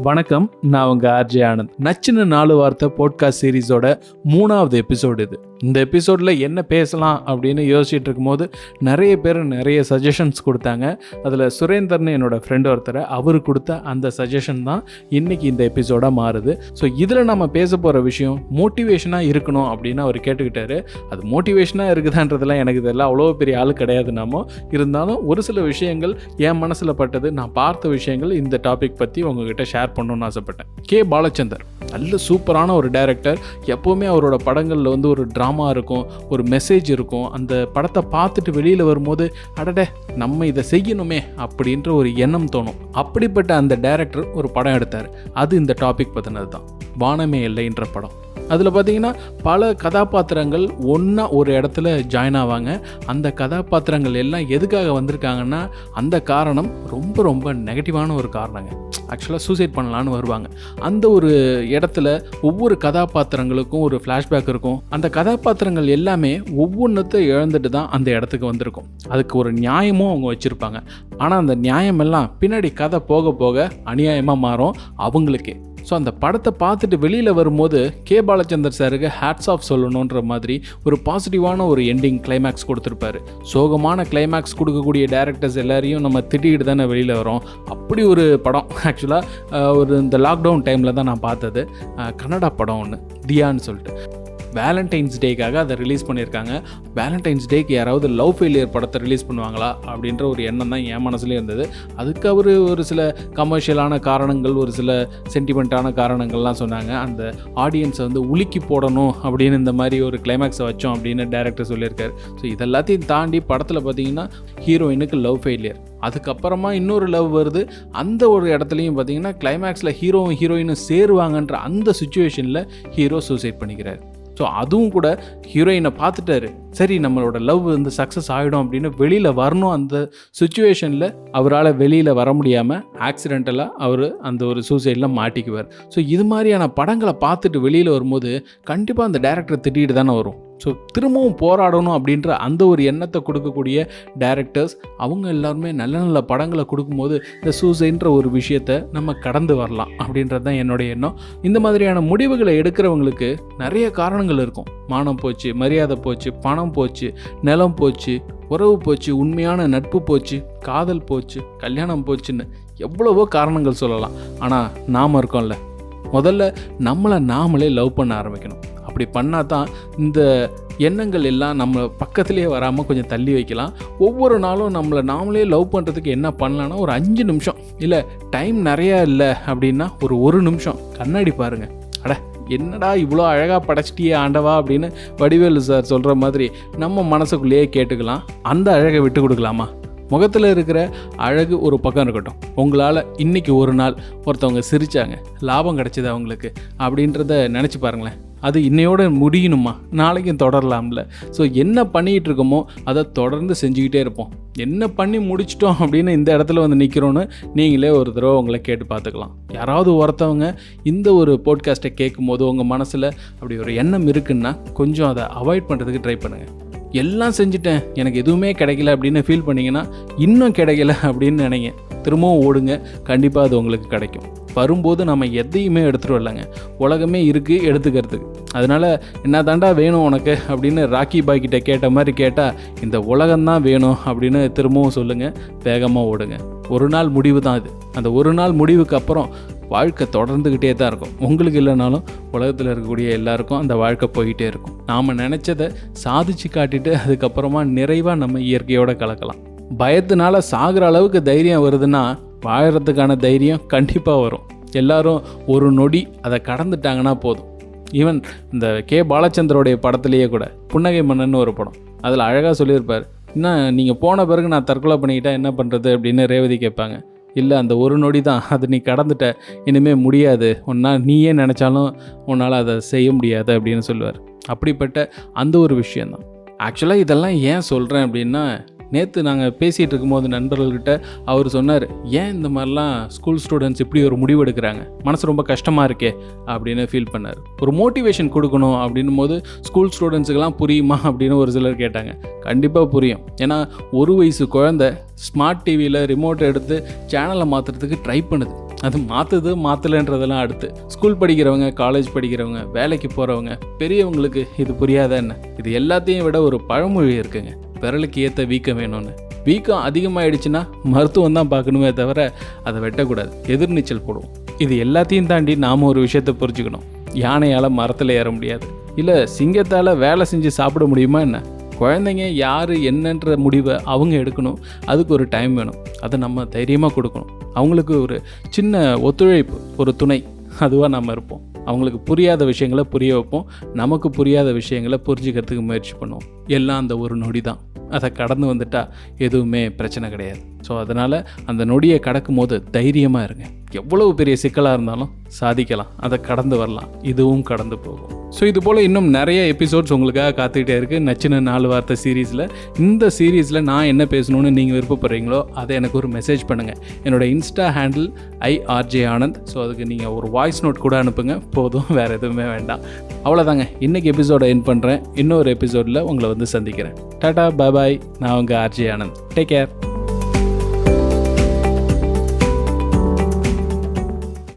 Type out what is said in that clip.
வணக்கம், நான் உங்க ஆர்ஜே ஆனந்த். நச்சுன்னு 4 வார்த்தை போட்காஸ்ட் சீரீஸோட 3வது எபிசோடு இது. இந்த எபிசோடில் என்ன பேசலாம் அப்படின்னு யோசிச்சுட்டு இருக்கும்போது நிறைய பேர் நிறைய சஜஷன்ஸ் கொடுத்தாங்க. அதில் சுரேந்தர்னு என்னோடய ஃப்ரெண்ட் ஒருத்தர், அவர் கொடுத்த அந்த சஜஷன் தான் இன்றைக்கி இந்த எபிசோடாக மாறுது. ஸோ இதில் நம்ம பேச போகிற விஷயம் மோட்டிவேஷனாக இருக்கணும் அப்படின்னு அவர் கேட்டுக்கிட்டாரு. அது மோட்டிவேஷனாக இருக்குதான்றதுலாம் எனக்கு இதெல்லாம் அவ்வளோ பெரிய ஆள் கிடையாது. நாம இருந்தாலும் ஒரு சில விஷயங்கள் என் மனசில் பட்டது, நான் பார்த்த விஷயங்கள் இந்த டாபிக் பற்றி உங்ககிட்ட ஷேர் பண்ணணும்னு ஆசைப்பட்டேன். கே பாலச்சந்தர் நல்ல சூப்பரான ஒரு டைரக்டர். எப்போவுமே அவரோட படங்களில் வந்து ஒரு ட்ராமா இருக்கும், ஒரு மெசேஜ் இருக்கும். அந்த படத்தை பார்த்துட்டு வெளியில் வரும்போது அடடே நம்ம இதை செய்யணுமே அப்படின்ற ஒரு எண்ணம் தோணும். அப்படிப்பட்ட அந்த டைரக்டர் ஒரு படம் எடுத்தார். அது இந்த டாபிக் பற்றினது தான், வானமே எல்லைன்ற படம். அதில் பார்த்திங்கன்னா பல கதாபாத்திரங்கள் ஒன்றா ஒரு இடத்துல ஜாயின் ஆவாங்க. அந்த கதாபாத்திரங்கள் எல்லாம் எதுக்காக வந்திருக்காங்கன்னா, அந்த காரணம் ரொம்ப ரொம்ப நெகட்டிவான ஒரு காரணங்க. ஆக்சுவலாக சூசைட் பண்ணலான்னு வருவாங்க. அந்த ஒரு இடத்துல ஒவ்வொரு கதாபாத்திரங்களுக்கும் ஒரு ஃப்ளாஷ்பேக் இருக்கும். அந்த கதாபாத்திரங்கள் எல்லாமே ஒவ்வொன்றத்தை இழந்துட்டு தான் அந்த இடத்துக்கு வந்திருக்கும். அதுக்கு ஒரு நியாயமும் அவங்க வச்சுருப்பாங்க. ஆனால் அந்த நியாயமெல்லாம் பின்னாடி கதை போக போக அநியாயமாக மாறும் அவங்களுக்கே. ஸோ அந்த படத்தை பார்த்துட்டு வெளியில் வரும்போது கே பாலச்சந்தர் சாருக்கு ஹேட்ஸ் ஆஃப் சொல்லணுன்ற மாதிரி ஒரு பாசிட்டிவான ஒரு எண்டிங் கிளைமேக்ஸ் கொடுத்துருப்பாரு. சோகமான கிளைமேக்ஸ் கொடுக்கக்கூடிய டேரக்டர்ஸ் எல்லாரையும் நம்ம திட்டிகிட்டு தானே வெளியில் வரோம். அப்படி ஒரு படம் ஆக்சுவலாக ஒரு இந்த லாக்டவுன் டைமில் தான் நான் பார்த்தது. கன்னடா படம் ஒன்று, தியான்னு சொல்லிட்டு. வேலண்டைன்ஸ் டேக்காக அதை ரிலீஸ் பண்ணியிருக்காங்க. வேலண்டைன்ஸ் டேக்கு யாராவது லவ் ஃபெயிலியர் படத்தை ரிலீஸ் பண்ணுவாங்களா அப்படின்ற ஒரு எண்ணம் தான் என் மனசுலேயே இருந்தது. அதுக்கு அவர் ஒரு சில கமர்ஷியலான காரணங்கள், ஒரு சில சென்டிமெண்ட்டான காரணங்கள்லாம் சொன்னாங்க. அந்த ஆடியன்ஸை வந்து உலுக்கி போடணும் அப்படின்னு இந்த மாதிரி ஒரு கிளைமேக்ஸை வச்சோம் அப்படின்னு டைரக்டர் சொல்லியிருக்காரு. ஸோ இதெல்லாத்தையும் தாண்டி படத்தில் பார்த்திங்கன்னா ஹீரோயினுக்கு லவ் ஃபெயிலியர், அதுக்கப்புறமா இன்னொரு லவ் வருது. அந்த ஒரு இடத்துலையும் பார்த்திங்கன்னா கிளைமேக்ஸில் ஹீரோவும் ஹீரோயினும் சேருவாங்கன்ற அந்த சுச்சுவேஷனில் ஹீரோ சூசைட் பண்ணிக்கிறார். ஸோ அதுவும் கூட ஹீரோயினை பார்த்துட்டாரு, சரி நம்மளோட லவ் வந்து சக்ஸஸ் ஆகிடும் அப்படின்னு வெளியில் வரணும். அந்த சுச்சுவேஷனில் அவரால் வெளியில் வர முடியாமல் ஆக்சிடென்டலாக அவர் அந்த ஒரு சூசைடில் மாட்டிக்குவார். ஸோ இது மாதிரியான படங்களை பார்த்துட்டு வெளியில் வரும்போது கண்டிப்பாக அந்த டைரக்டரை திட்டிகிட்டு தானே வரும். ஸோ திரும்பவும் போராடணும் அப்படின்ற அந்த ஒரு எண்ணத்தை கொடுக்கக்கூடிய டைரக்டர்ஸ் அவங்க எல்லாருமே நல்ல நல்ல படங்களை கொடுக்கும்போது இந்த சூசைன்ற ஒரு விஷயத்தை நம்ம கடந்து வரலாம் அப்படின்றது தான் என்னுடைய எண்ணம். இந்த மாதிரியான முடிவுகளை எடுக்கிறவங்களுக்கு நிறைய காரணங்கள் இருக்கும். மானம் போச்சு, மரியாதை போச்சு, பணம் போச்சு, நிலம் போச்சு, உறவு போச்சு, உண்மையான நட்பு போச்சு, காதல் போச்சு, கல்யாணம் போச்சுன்னு எவ்வளவோ காரணங்கள் சொல்லலாம். ஆனால் நாம் இருக்கோம்ல, முதல்ல நம்மளை நாமளே லவ் பண்ண ஆரம்பிக்கணும். அப்படி பண்ணால் தான் இந்த எண்ணங்கள் எல்லாம் நம்ம பக்கத்துலேயே வராமல் கொஞ்சம் தள்ளி வைக்கலாம். ஒவ்வொரு நாளும் நம்மளை நாமளே லவ் பண்ணுறதுக்கு என்ன பண்ணலான்னா, ஒரு 5 நிமிஷம், இல்லை டைம் நிறையா இல்லை அப்படின்னா ஒரு நிமிஷம் கண்ணாடி பாருங்கள். அட என்னடா இவ்வளோ அழகாக படைச்சிட்டியே ஆண்டவா அப்படின்னு வடிவேலு சார் சொல்கிற மாதிரி நம்ம மனசுக்குள்ளேயே கேட்டுக்கலாம். அந்த அழகை விட்டு கொடுக்கலாமா? முகத்தில் இருக்கிற அழகு ஒரு பக்கம் இருக்கட்டும், உங்களால் இன்றைக்கி ஒரு நாள் ஒருத்தவங்க சிரித்தாங்க, லாபம் கிடச்சிது அவங்களுக்கு அப்படின்றத நினச்சி பாருங்களேன். அது இன்னையோட முடியணுமா? நாளைக்கும் தொடரலாம்ல. ஸோ என்ன பண்ணிகிட்டு இருக்கோமோ அதை தொடர்ந்து செஞ்சுக்கிட்டே இருப்போம். என்ன பண்ணி முடிச்சிட்டோம் அப்படின்னு இந்த இடத்துல வந்து நிற்கிறோன்னு நீங்களே ஒரு தடவை உங்களை கேட்டு பார்த்துக்கலாம். யாராவது ஒருத்தவங்க இந்த ஒரு போட்காஸ்ட்டை கேட்கும் போது உங்கள் மனசில் அப்படி ஒரு எண்ணம் இருக்குன்னா கொஞ்சம் அதை அவாய்ட் பண்ணுறதுக்கு ட்ரை பண்ணுங்கள். எல்லாம் செஞ்சுட்டேன், எனக்கு எதுவுமே கிடைக்கல அப்படின்னு ஃபீல் பண்ணிங்கன்னா இன்னும் கிடைக்கல அப்படின்னு நினைங்க, திரும்பவும் ஓடுங்க, கண்டிப்பாக அது உங்களுக்கு கிடைக்கும். வரும்போது நம்ம எதையுமே எடுத்துகிட்டு வரலங்க, உலகமே இருக்குது எடுத்துக்கிறதுக்கு. அதனால் என்ன தாண்டா வேணும் உனக்கு அப்படின்னு ராக்கி பாய் கிட்ட கேட்ட மாதிரி கேட்டால் இந்த உலகம்தான் வேணும் அப்படின்னு திரும்பவும் சொல்லுங்கள், வேகமாக ஓடுங்க. ஒரு நாள் முடிவு தான் இது. அந்த ஒரு நாள் முடிவுக்கு அப்புறம் வாழ்க்கை தொடர்ந்துக்கிட்டே தான் இருக்கும். உங்களுக்கு இல்லைனாலும் உலகத்தில் இருக்கக்கூடிய எல்லாருக்கும் அந்த வாழ்க்கை போய்கிட்டே இருக்கும். நாம் நினச்சதை சாதிச்சு காட்டிட்டு அதுக்கப்புறமா நிறைவாக நம்ம இயற்கையோடு கலக்கலாம். பயத்தினால சாகிற அளவுக்கு தைரியம் வருதுன்னா வாழறதுக்கான தைரியம் கண்டிப்பாக வரும். எல்லாரும் ஒரு நொடி அதை கடந்துட்டாங்கன்னா போதும். ஈவன் இந்த கே பாலச்சந்தரோடைய படத்துலேயே கூட புன்னகை மன்னன் ஒரு படம், அதில் அழகாக சொல்லியிருப்பார், என்ன நீங்கள் போன பிறகு நான் தற்கொலை பண்ணிக்கிட்டா என்ன பண்ணுறது அப்படின்னு ரேவதி கேட்பாங்க. இல்லை, அந்த ஒரு நொடி தான், அது நீ கடந்துட்ட, இனிமேல் முடியாது, நீயே நினச்சாலும் உன்னால் அதை செய்ய முடியாது அப்படின்னு சொல்லுவார். அப்படிப்பட்ட அந்த ஒரு விஷயந்தான். ஆக்சுவலாக இதெல்லாம் ஏன் சொல்கிறேன் அப்படின்னா, நேற்று நாங்கள் பேசிகிட்டு இருக்கும்போது நண்பர்கள்கிட்ட அவர் சொன்னார், ஏன் இந்த மாதிரிலாம் ஸ்கூல் ஸ்டூடெண்ட்ஸ் இப்படி ஒரு முடிவு எடுக்கிறாங்க, மனசு ரொம்ப கஷ்டமாக இருக்கே அப்படின்னு ஃபீல் பண்ணார். ஒரு மோட்டிவேஷன் கொடுக்கணும் அப்படின்னும் போது ஸ்கூல் ஸ்டூடெண்ட்ஸுக்கெல்லாம் புரியுமா அப்படின்னு ஒரு சிலர் கேட்டாங்க. கண்டிப்பாக புரியும். ஏன்னா ஒரு வயசு குழந்தை ஸ்மார்ட் டிவியில் ரிமோட்டை எடுத்து சேனலை மாற்றுறதுக்கு ட்ரை பண்ணுது. அது மாற்றலைன்றதெல்லாம் அடுத்து. ஸ்கூல் படிக்கிறவங்க, காலேஜ் படிக்கிறவங்க, வேலைக்கு போகிறவங்க, பெரியவங்களுக்கு இது புரியாத என்ன? இது எல்லாத்தையும் விட ஒரு பழமொழி இருக்குங்க, விரலுக்கு ஏற்ற வீக்கம் வேணும்னு. வீக்கம் அதிகமாகிடுச்சுன்னா மருத்துவம் தான் பார்க்கணுமே தவிர அதை வெட்டக்கூடாது, எதிர்நீச்சல் போடுவோம். இது எல்லாத்தையும் தாண்டி நாம் ஒரு விஷயத்தை புரிஞ்சுக்கணும். யானையால் மரத்தில் ஏற முடியாது, இல்லை சிங்கத்தால் வேலை செஞ்சு சாப்பிட முடியுமா என்ன? குழந்தைங்க யார் என்னன்ற முடிவை அவங்க எடுக்கணும். அதுக்கு ஒரு டைம் வேணும், அதை நம்ம தைரியமாக கொடுக்கணும். அவங்களுக்கு ஒரு சின்ன ஒத்துழைப்பு, ஒரு துணை, அதுவாக நம்ம இருப்போம். அவங்களுக்கு புரியாத விஷயங்களை புரிய வைப்போம், நமக்கு புரியாத விஷயங்களை புரிஞ்சுக்கிறதுக்கு முயற்சி பண்ணுவோம். எல்லாம் அந்த ஒரு நொடி தான், அதை கடந்து வந்துட்டால் எதுவுமே பிரச்சனை கிடையாது. ஸோ அதனால் அந்த நொடியை கடக்கும் போது தைரியமாக இருங்க. எவ்வளவு பெரிய சிக்கலாக இருந்தாலும் சாதிக்கலாம், அதை கடந்து வரலாம், இதுவும் கடந்து போகும். ஸோ இது போல் இன்னும் நிறைய எபிசோட்ஸ் உங்களுக்காக காத்துக்கிட்டே இருக்குது நச்சின 4 வார்த்தை சீரீஸில். இந்த சீரீஸில் நான் என்ன பேசணும்னு நீங்கள் விருப்பப்படுறீங்களோ அதை எனக்கு ஒரு மெசேஜ் பண்ணுங்கள். என்னோடய Insta handle IRJ Anand. So அதுக்கு நீங்கள் ஒரு வாய்ஸ் நோட் கூட அனுப்புங்க, போதும், வேறு எதுவுமே வேண்டாம். அவ்வளோதாங்க, இன்றைக்கி எபிசோடை எண்ட் பண்ணுறேன். இன்னொரு எபிசோடில் உங்களை வந்து சந்திக்கிறேன். டாடா, பாய். நான் உங்கள் RJ ஆனந்த். Take care.